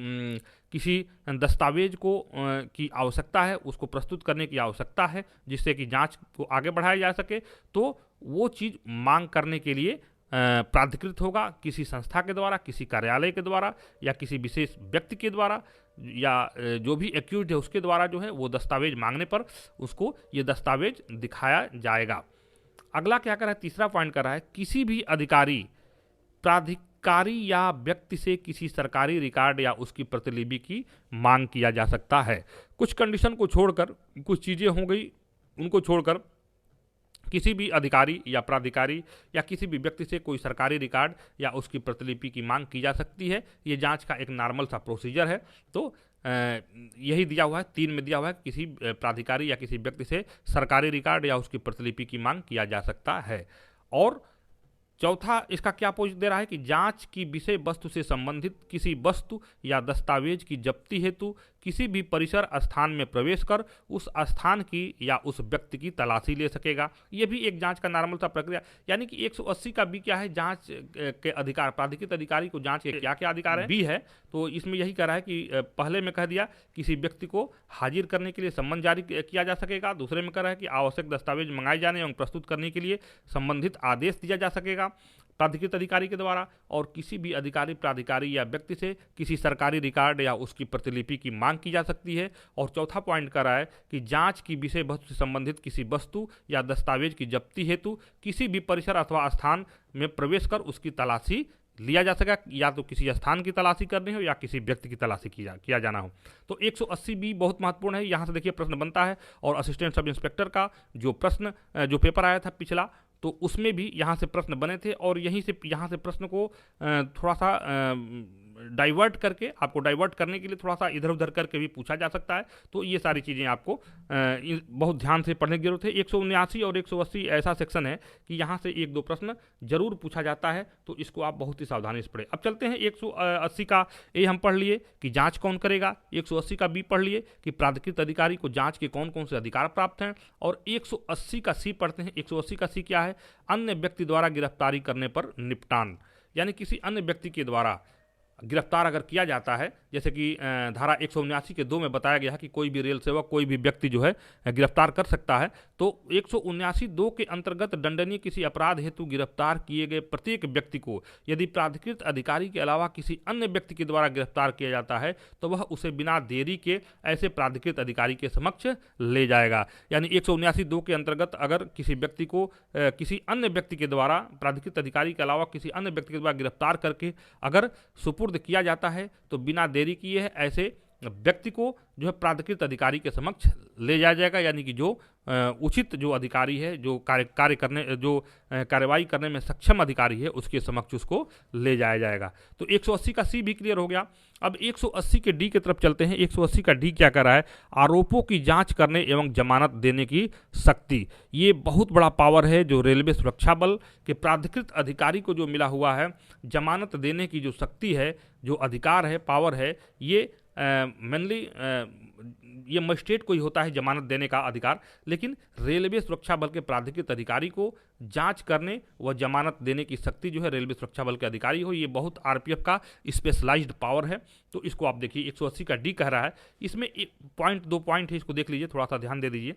किसी दस्तावेज को की आवश्यकता है, उसको प्रस्तुत करने की आवश्यकता है जिससे कि जांच को आगे बढ़ाया जा सके, तो वो चीज़ मांग करने के लिए प्राधिकृत होगा किसी संस्था के द्वारा, किसी कार्यालय के द्वारा या किसी विशेष व्यक्ति के द्वारा या जो भी एक्यूज है उसके द्वारा जो है वो दस्तावेज मांगने पर उसको ये दस्तावेज दिखाया जाएगा। अगला क्या कर रहा है, तीसरा पॉइंट कर रहा है, किसी भी अधिकारी, प्राधिकारी या व्यक्ति से किसी सरकारी रिकॉर्ड या उसकी प्रतिलिपि की मांग किया जा सकता है। कुछ कंडीशन को छोड़कर, कुछ चीज़ें हो गई उनको छोड़कर किसी भी अधिकारी या प्राधिकारी या किसी भी व्यक्ति से कोई सरकारी रिकॉर्ड या उसकी प्रतिलिपि की मांग की जा सकती है। ये जांच का एक नॉर्मल सा प्रोसीजर है। तो यही दिया हुआ है, 3 में दिया हुआ है, किसी प्राधिकारी या किसी व्यक्ति से सरकारी रिकॉर्ड या उसकी प्रतिलिपि की मांग किया जा सकता है। और चौथा इसका क्या पोजीशन दे रहा है कि जांच की विषय वस्तु से संबंधित किसी वस्तु या दस्तावेज की जब्ती हेतु किसी भी परिसर स्थान में प्रवेश कर उस स्थान की या उस व्यक्ति की तलाशी ले सकेगा। ये भी एक जांच का नॉर्मल सा प्रक्रिया। यानी कि 180 का बी क्या है, जांच के अधिकार, प्राधिकृत अधिकारी को जांच के क्या क्या अधिकार है, बी है। तो इसमें यही कह रहा है कि पहले में कह दिया किसी व्यक्ति को हाजिर करने के लिए सम्मन जारी किया जा सकेगा। दूसरे में कह रहा है कि आवश्यक दस्तावेज मंगाए जाने एवं प्रस्तुत करने के लिए संबंधित आदेश दिया जा सकेगा प्राधिकृत अधिकारी के द्वारा। और किसी भी अधिकारी, प्राधिकारी या व्यक्ति से किसी सरकारी रिकॉर्ड या उसकी प्रतिलिपि की मांग की जा सकती है। और चौथा पॉइंट कर रहा है कि जांच की विषय वस्तु से संबंधित किसी वस्तु या दस्तावेज की जब्ती हेतु किसी भी परिसर अथवा स्थान में प्रवेश कर उसकी तलाशी लिया जा सकेगा, या तो किसी स्थान की तलाशी करनी हो या किसी व्यक्ति की तलाशी किया जाना हो। तो 180 बी बहुत महत्वपूर्ण है। यहाँ से देखिए प्रश्न बनता है, और असिस्टेंट सब इंस्पेक्टर का जो पेपर आया था पिछला, तो उसमें भी यहाँ से प्रश्न बने थे। और यहाँ से प्रश्न को थोड़ा सा डाइवर्ट करके, आपको डाइवर्ट करने के लिए थोड़ा सा इधर उधर करके भी पूछा जा सकता है। तो ये सारी चीज़ें आपको बहुत ध्यान से पढ़ने की जरूरत है। 179 और 180 ऐसा सेक्शन है कि यहाँ से 1-2 प्रश्न जरूर पूछा जाता है, तो इसको आप बहुत ही सावधानी से पढ़ें। अब चलते हैं 180 का ए हम पढ़ लिए कि जांच कौन करेगा, 180 का बी पढ़ लिए कि प्राधिकृत अधिकारी को जांच के कौन कौन से अधिकार प्राप्त हैं, और 180 का सी पढ़ते हैं। 180 का सी क्या है, अन्य व्यक्ति द्वारा गिरफ्तारी करने पर निपटान। यानी किसी अन्य व्यक्ति के द्वारा गिरफ्तार अगर किया जाता है, जैसे कि धारा 179 के 2 में बताया गया है कि कोई भी रेल सेवक, कोई भी व्यक्ति जो है गिरफ्तार कर सकता है। तो 179(2) के अंतर्गत दंडनीय किसी अपराध हेतु गिरफ्तार किए गए प्रत्येक व्यक्ति को यदि प्राधिकृत अधिकारी के अलावा किसी अन्य व्यक्ति के द्वारा गिरफ्तार किया जाता है तो वह उसे बिना देरी के ऐसे प्राधिकृत अधिकारी के समक्ष ले जाएगा। यानी 179(2) के अंतर्गत अगर किसी व्यक्ति को किसी अन्य व्यक्ति के द्वारा, प्राधिकृत अधिकारी के अलावा किसी अन्य व्यक्ति के द्वारा गिरफ्तार करके अगर सुपुर्द किया जाता है तो बिना देरी किए है ऐसे व्यक्ति को जो है प्राधिकृत अधिकारी के समक्ष ले जाया जाएगा। यानी कि जो उचित जो अधिकारी है, जो कार्यवाही करने में सक्षम अधिकारी है, उसके समक्ष उसको ले जाया जाएगा। तो 180 का सी भी क्लियर हो गया। अब 180 के डी की तरफ चलते हैं। 180 का डी क्या कर रहा है, आरोपों की जांच करने एवं जमानत देने की शक्ति। ये बहुत बड़ा पावर है जो रेलवे सुरक्षा बल के प्राधिकृत अधिकारी को जो मिला हुआ है। जमानत देने की जो शक्ति है, जो अधिकार है, पावर है, ये मेनली ये मजिस्ट्रेट को ही होता है जमानत देने का अधिकार, लेकिन रेलवे सुरक्षा बल के प्राधिकृत अधिकारी को जांच करने व जमानत देने की शक्ति जो है रेलवे सुरक्षा बल के अधिकारी हो। ये बहुत आरपीएफ का स्पेशलाइज्ड पावर है। तो इसको आप देखिए 180 का डी कह रहा है। इसमें 1-2 पॉइंट है, इसको देख लीजिए, थोड़ा सा ध्यान दे दीजिए।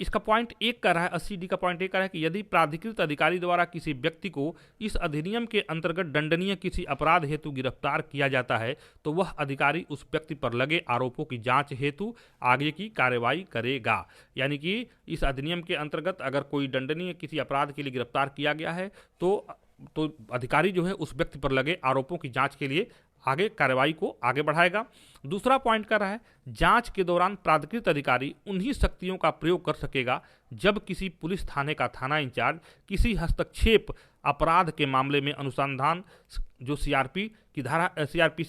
इसका पॉइंट 1 कर रहा है, 80 डी का पॉइंट 1 कर रहा है कि यदि प्राधिकृत अधिकारी द्वारा किसी व्यक्ति को इस अधिनियम के अंतर्गत दंडनीय किसी अपराध हेतु गिरफ्तार किया जाता है तो वह अधिकारी उस व्यक्ति पर लगे आरोपों की जांच हेतु आगे की कार्रवाई करेगा। यानी कि इस अधिनियम के अंतर्गत अगर कोई दंडनीय किसी अपराध के लिए गिरफ्तार किया गया है तो अधिकारी जो है उस व्यक्ति पर लगे आरोपों की जांच के लिए आगे कार्रवाई को आगे बढ़ाएगा। दूसरा पॉइंट कर रहा है, जांच के दौरान प्राधिकृत अधिकारी उन्हीं शक्तियों का प्रयोग कर सकेगा जब किसी पुलिस थाने का थाना इंचार्ज किसी हस्तक्षेप अपराध के मामले में अनुसंधान जो सीआरपीसी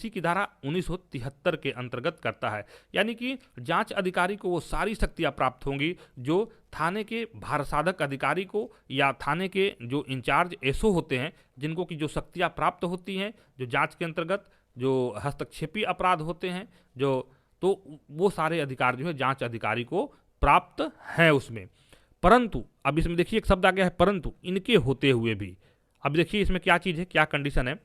की धारा 1973 के अंतर्गत करता है। यानी कि जांच अधिकारी को वो सारी शक्तियां प्राप्त होंगी जो थाने के भारसाधक अधिकारी को या थाने के जो इंचार्ज एसओ होते हैं, जिनको की जो शक्तियां प्राप्त होती हैं जो जांच के अंतर्गत जो हस्तक्षेपी अपराध होते हैं, तो वो सारे अधिकार जो है जांच अधिकारी को प्राप्त हैं उसमें। परंतु अब इसमें देखिए एक शब्द आ गया है परंतु, इनके होते हुए भी। अब देखिए इसमें क्या चीज़ है, क्या कंडीशन है।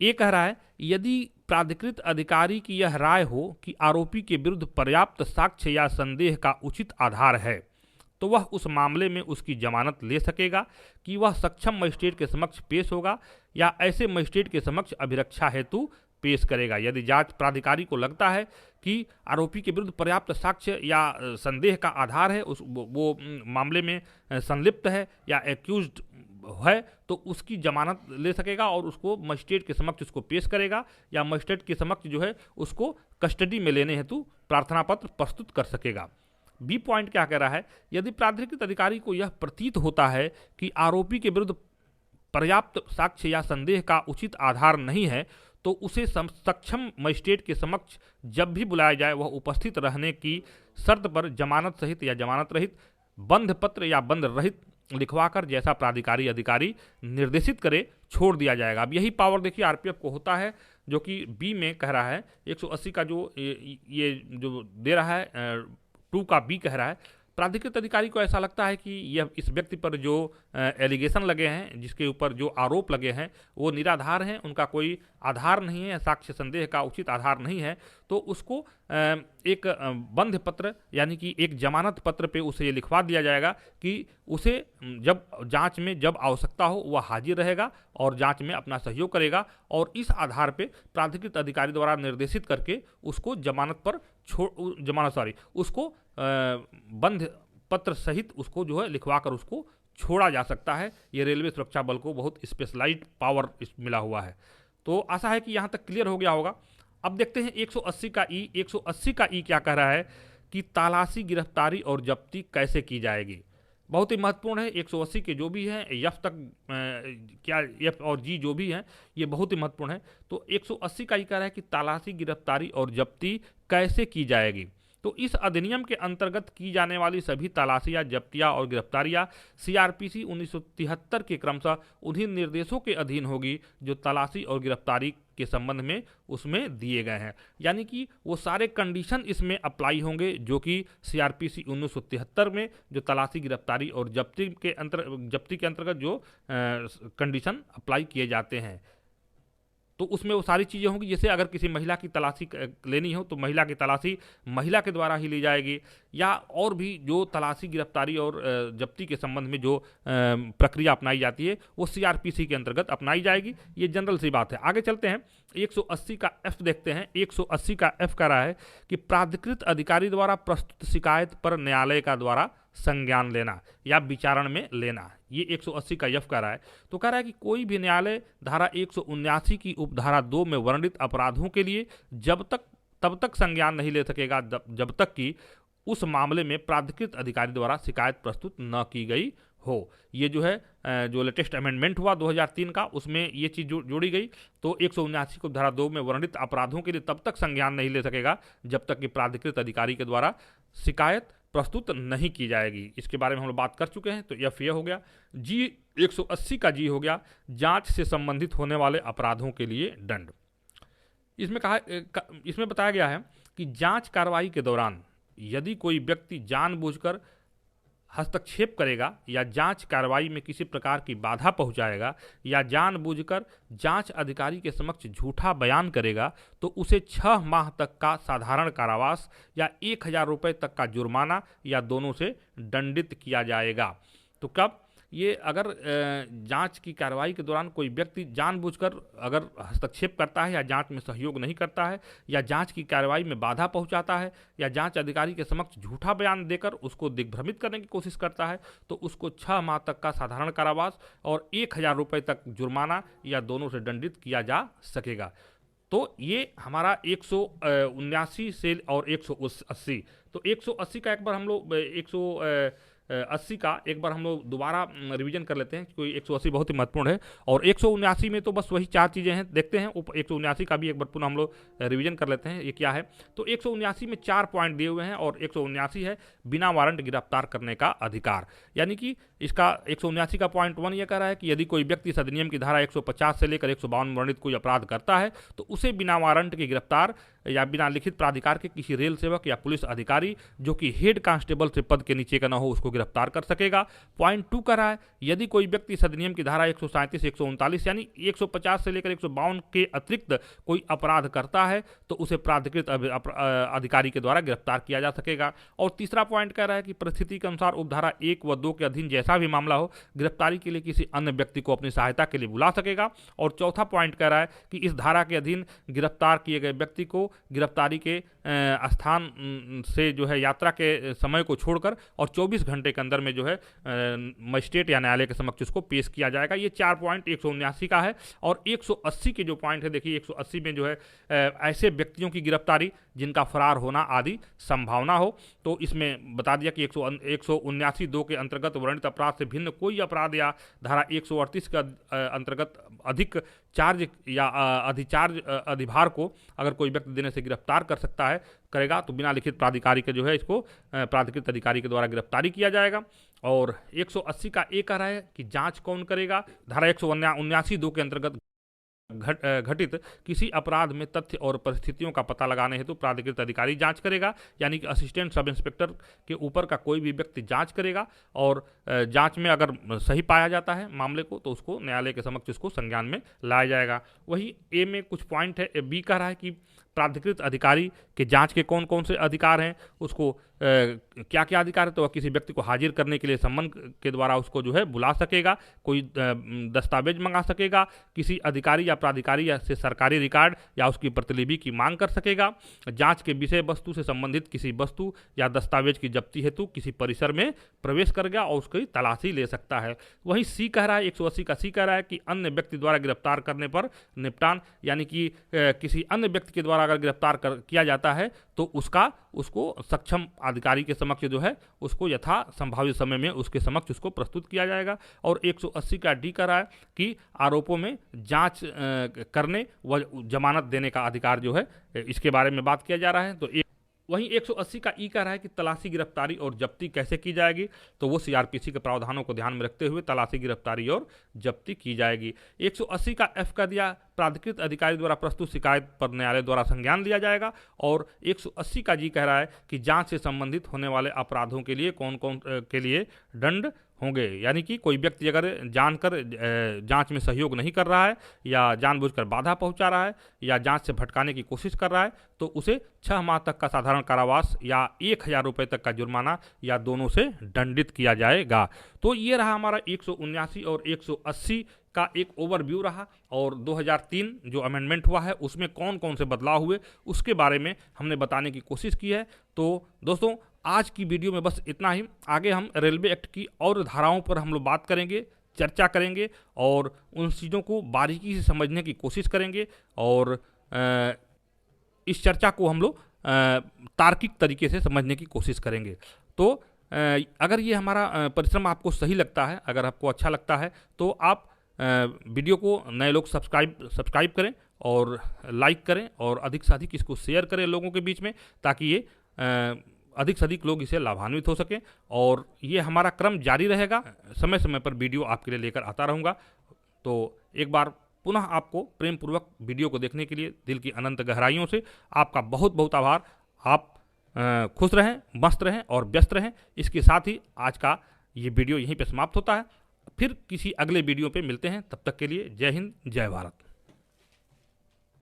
ये कह रहा है यदि प्राधिकृत अधिकारी की यह राय हो कि आरोपी के विरुद्ध पर्याप्त साक्ष्य या संदेह का उचित आधार है तो वह उस मामले में उसकी जमानत ले सकेगा कि वह सक्षम मजिस्ट्रेट के समक्ष पेश होगा या ऐसे मजिस्ट्रेट के समक्ष अभिरक्षा हेतु पेश करेगा। यदि जांच प्राधिकारी को लगता है कि आरोपी के विरुद्ध पर्याप्त साक्ष्य या संदेह का आधार है, वो मामले में संलिप्त है या एक्यूज्ड है, तो उसकी जमानत ले सकेगा और उसको मजिस्ट्रेट के समक्ष उसको पेश करेगा या मजिस्ट्रेट के समक्ष जो है उसको कस्टडी में लेने हेतु प्रार्थना पत्र प्रस्तुत कर सकेगा। बी पॉइंट क्या कह रहा है, यदि प्राधिकृत अधिकारी को यह प्रतीत होता है कि आरोपी के विरुद्ध पर्याप्त साक्ष्य या संदेह का उचित आधार नहीं है तो उसे सक्षम मजिस्ट्रेट के समक्ष जब भी बुलाया जाए वह उपस्थित रहने की शर्त पर जमानत सहित या जमानत रहित बंध पत्र या बंध रहित लिखवाकर जैसा प्राधिकारी अधिकारी निर्देशित करे छोड़ दिया जाएगा। अब यही पावर देखिए आरपीएफ को होता है, जो कि बी में कह रहा है 180 का जो ये जो दे रहा है 2 का बी कह रहा है प्राधिकृत अधिकारी को ऐसा लगता है कि यह इस व्यक्ति पर जो एलिगेशन लगे हैं, जिसके ऊपर जो आरोप लगे हैं वो निराधार हैं, उनका कोई आधार नहीं है, साक्ष्य संदेह का उचित आधार नहीं है, तो उसको एक बंध पत्र यानी कि एक जमानत पत्र पे उसे ये लिखवा दिया जाएगा कि उसे जब जांच में जब आवश्यकता हो वह हाजिर रहेगा और जांच में अपना सहयोग करेगा और इस आधार पे प्राधिकृत अधिकारी द्वारा निर्देशित करके उसको जमानत पर उसको बंध पत्र सहित उसको जो है लिखवा कर उसको छोड़ा जा सकता है। ये रेलवे सुरक्षा बल को बहुत स्पेशलाइज्ड पावर मिला हुआ है। तो आशा है कि यहाँ तक क्लियर हो गया होगा। अब देखते हैं 180 का ई। 180 का ई क्या कह रहा है कि तलाशी, गिरफ्तारी और जब्ती कैसे की जाएगी। बहुत ही महत्वपूर्ण है। 180 के जो भी हैं एफ तक क्या एफ और जी जो भी हैं ये बहुत ही महत्वपूर्ण है। तो 180 का ये कह रहा है कि तलाशी, गिरफ्तारी और जब्ती कैसे की जाएगी। तो इस अधिनियम के अंतर्गत की जाने वाली सभी तलाशियां, जब्तियां और गिरफ्तारियां सीआरपीसी 1973 के क्रमशः उन्हीं निर्देशों के अधीन होगी जो तलाशी और गिरफ्तारी के संबंध में उसमें दिए गए हैं। यानी कि वो सारे कंडीशन इसमें अप्लाई होंगे जो कि सीआरपीसी 1973 में जो तलाशी, गिरफ्तारी और जब्ती के अंतर्गत जो कंडीशन अप्लाई किए जाते हैं तो उसमें वो सारी चीज़ें होंगी। जैसे अगर किसी महिला की तलाशी लेनी हो तो महिला की तलाशी महिला के द्वारा ही ली जाएगी, या और भी जो तलाशी, गिरफ्तारी और जब्ती के संबंध में जो प्रक्रिया अपनाई जाती है वो सीआरपीसी के अंतर्गत अपनाई जाएगी। ये जनरल सी बात है। आगे चलते हैं 180 का एफ देखते हैं। 180 का एफ कह रहा है कि प्राधिकृत अधिकारी द्वारा प्रस्तुत शिकायत पर न्यायालय का द्वारा संज्ञान लेना या विचारण में लेना। ये 180 का एफ कह रहा है। तो कह रहा है कि कोई भी न्यायालय धारा 179 की उपधारा 2 में वर्णित अपराधों के लिए तब तक संज्ञान नहीं ले सकेगा जब तक कि उस मामले में प्राधिकृत अधिकारी द्वारा शिकायत प्रस्तुत न की गई हो। ये जो है जो लेटेस्ट अमेंडमेंट हुआ 2003 का, उसमें ये चीज़ जोड़ी गई। तो 179 को धारा 2 में वर्णित अपराधों के लिए तब तक संज्ञान नहीं ले सकेगा जब तक कि प्राधिकृत अधिकारी के द्वारा शिकायत प्रस्तुत नहीं की जाएगी। इसके बारे में हम लोग बात कर चुके हैं। तो एफ ये हो गया। जी 180 का जी हो गया जांच से संबंधित होने वाले अपराधों के लिए दंड। इसमें बताया गया है कि जांच कार्रवाई के दौरान यदि कोई व्यक्ति जानबूझकर हस्तक्षेप करेगा या जांच कार्रवाई में किसी प्रकार की बाधा पहुंचाएगा या जानबूझकर जांच अधिकारी के समक्ष झूठा बयान करेगा तो उसे 6 माह तक का साधारण कारावास या 1000 रुपये तक का जुर्माना या दोनों से दंडित किया जाएगा। तो कब ये अगर जांच की कार्रवाई के दौरान कोई व्यक्ति जानबूझकर अगर हस्तक्षेप करता है या जांच में सहयोग नहीं करता है या जांच की कार्रवाई में बाधा पहुंचाता है या जांच अधिकारी के समक्ष झूठा बयान देकर उसको दिग्भ्रमित करने की कोशिश करता है तो उसको 6 माह तक का साधारण कारावास और 1000 रुपये तक जुर्माना या दोनों से दंडित किया जा सकेगा। तो ये हमारा 179 से और 180। तो 180 का एक बार हम लोग 180 का एक बार हम लोग दोबारा रिवीजन कर लेते हैं, क्योंकि 180 बहुत ही महत्वपूर्ण है। और 179 में तो बस वही 4 चीज़ें हैं, देखते हैं 179 का भी एक बार पुनः हम लोग रिवीजन कर लेते हैं ये क्या है। तो 179 में 4 पॉइंट दिए हुए हैं और 179 है बिना वारंट गिरफ्तार करने का अधिकार। यानी कि इसका 179 का पॉइंट 1 ये कह रहा है कि यदि कोई व्यक्ति इस अधिनियम की धारा 150 से लेकर 152 में वर्णित कोई अपराध करता है तो उसे बिना वारंट के गिरफ्तार या बिना लिखित प्राधिकार के किसी रेल सेवक या पुलिस अधिकारी जो कि हेड कांस्टेबल से पद के नीचे का न हो उसको गिरफ्तार कर सकेगा। पॉइंट 2 कर रहा है यदि कोई व्यक्ति इस अधिनियम की धारा 137 139 यानी 150 से लेकर 152 के अतिरिक्त कोई अपराध करता है तो उसे प्राधिकृत अधिकारी के द्वारा गिरफ्तार किया जा सकेगा। और तीसरा पॉइंट कह रहा है कि परिस्थिति के अनुसार उपधारा 1 व 2 के अधीन जैसा भी मामला हो गिरफ्तारी के लिए किसी अन्य व्यक्ति को अपनी सहायता के लिए बुला सकेगा। और चौथा पॉइंट कह रहा है कि इस धारा के अधीन गिरफ्तार किए गए व्यक्ति को गिरफ्तारी के स्थान से जो है यात्रा के समय को छोड़कर और 24 घंटे के अंदर में जो है मजिस्ट्रेट या न्यायालय के समक्ष उसको पेश किया जाएगा। ये 4 पॉइंट 179 का है। और 180 के जो पॉइंट है, देखिए 180 में जो है ऐसे व्यक्तियों की गिरफ्तारी जिनका फरार होना आदि संभावना हो, तो इसमें बता दिया कि 179(2) के अंतर्गत वर्णित अपराध से भिन्न कोई अपराध या धारा 138 के अंतर्गत अधिक चार्ज या अधिचार्ज अधिभार को अगर कोई व्यक्ति देने से गिरफ्तार कर सकता है करेगा तो बिना लिखित प्राधिकारी के जो है इसको प्राधिकृत अधिकारी के द्वारा गिरफ्तारी किया जाएगा। और 180 का एक कह रहा है कि जांच कौन करेगा। धारा 179(2) के अंतर्गत घटित किसी अपराध में तथ्य और परिस्थितियों का पता लगाने हेतु प्राधिकृत अधिकारी जांच करेगा। यानी कि असिस्टेंट सब इंस्पेक्टर के ऊपर का कोई भी व्यक्ति जांच करेगा और जांच में अगर सही पाया जाता है मामले को तो उसको न्यायालय के समक्ष उसको संज्ञान में लाया जाएगा। वही ए में कुछ पॉइंट है, बी कह रहा है कि प्राधिकृत अधिकारी के जांच के कौन कौन से अधिकार हैं, उसको क्या क्या अधिकार है, तो वह किसी व्यक्ति को हाजिर करने के लिए सम्मन के द्वारा उसको जो है बुला सकेगा, कोई दस्तावेज मंगा सकेगा, किसी अधिकारी या प्राधिकारी या से सरकारी रिकॉर्ड या उसकी प्रतिलिपि की मांग कर सकेगा, जांच के विषय वस्तु से संबंधित किसी वस्तु या दस्तावेज की जब्ती हेतु किसी परिसर में प्रवेश करेगा और उसकी तलाशी ले सकता है। वहीं सी कह रहा है 180 का सी कह रहा है कि अन्य व्यक्ति द्वारा गिरफ्तार करने पर निपटान, यानी कि किसी अन्य व्यक्ति के द्वारा अगर गिरफ्तार किया जाता है तो उसको सक्षम अधिकारी के समक्ष जो है उसको यथा संभावित समय में उसके समक्ष उसको प्रस्तुत किया जाएगा। और 180 का डी कर रहा है कि आरोपों में जांच करने व जमानत देने का अधिकार जो है इसके बारे में बात किया जा रहा है। तो वहीं 180 का ई कह रहा है कि तलाशी गिरफ्तारी और जब्ती कैसे की जाएगी, तो वो सीआरपीसी के प्रावधानों को ध्यान में रखते हुए तलाशी गिरफ्तारी और जब्ती की जाएगी। 180 का एफ का दिया प्राधिकृत अधिकारी द्वारा प्रस्तुत शिकायत पर न्यायालय द्वारा संज्ञान लिया जाएगा। और 180 का जी कह रहा है कि जांच से संबंधित होने वाले अपराधों के लिए कौन कौन के लिए दंड होंगे। यानी कि कोई व्यक्ति अगर जानकर जांच में सहयोग नहीं कर रहा है या जानबूझकर बाधा पहुंचा रहा है या जांच से भटकाने की कोशिश कर रहा है तो उसे 6 माह तक का साधारण कारावास या 1000 रुपये तक का जुर्माना या दोनों से दंडित किया जाएगा। तो ये रहा हमारा 179 और 180 का एक ओवरव्यू रहा। और 2003 जो अमेंडमेंट हुआ है उसमें कौन कौन से बदलाव हुए उसके बारे में हमने बताने की कोशिश की है। तो दोस्तों आज की वीडियो में बस इतना ही। आगे हम रेलवे एक्ट की और धाराओं पर हम लोग बात करेंगे, चर्चा करेंगे और उन चीज़ों को बारीकी से समझने की कोशिश करेंगे और इस चर्चा को हम लोग तार्किक तरीके से समझने की कोशिश करेंगे। तो अगर ये हमारा परिश्रम आपको सही लगता है, अगर आपको अच्छा लगता है तो आप वीडियो को नए लोग सब्सक्राइब करें और लाइक करें और अधिक से अधिक इसको शेयर करें लोगों के बीच में, ताकि ये अधिक से अधिक लोग इसे लाभान्वित हो सकें। और ये हमारा क्रम जारी रहेगा, समय समय पर वीडियो आपके लिए लेकर आता रहूँगा। तो एक बार पुनः आपको प्रेम पूर्वक वीडियो को देखने के लिए दिल की अनंत गहराइयों से आपका बहुत बहुत आभार। आप खुश रहें, मस्त रहें और व्यस्त रहें। इसके साथ ही आज का ये वीडियो यहीं पे समाप्त होता है। फिर किसी अगले वीडियो पे मिलते हैं, तब तक के लिए जय हिंद, जय भारत।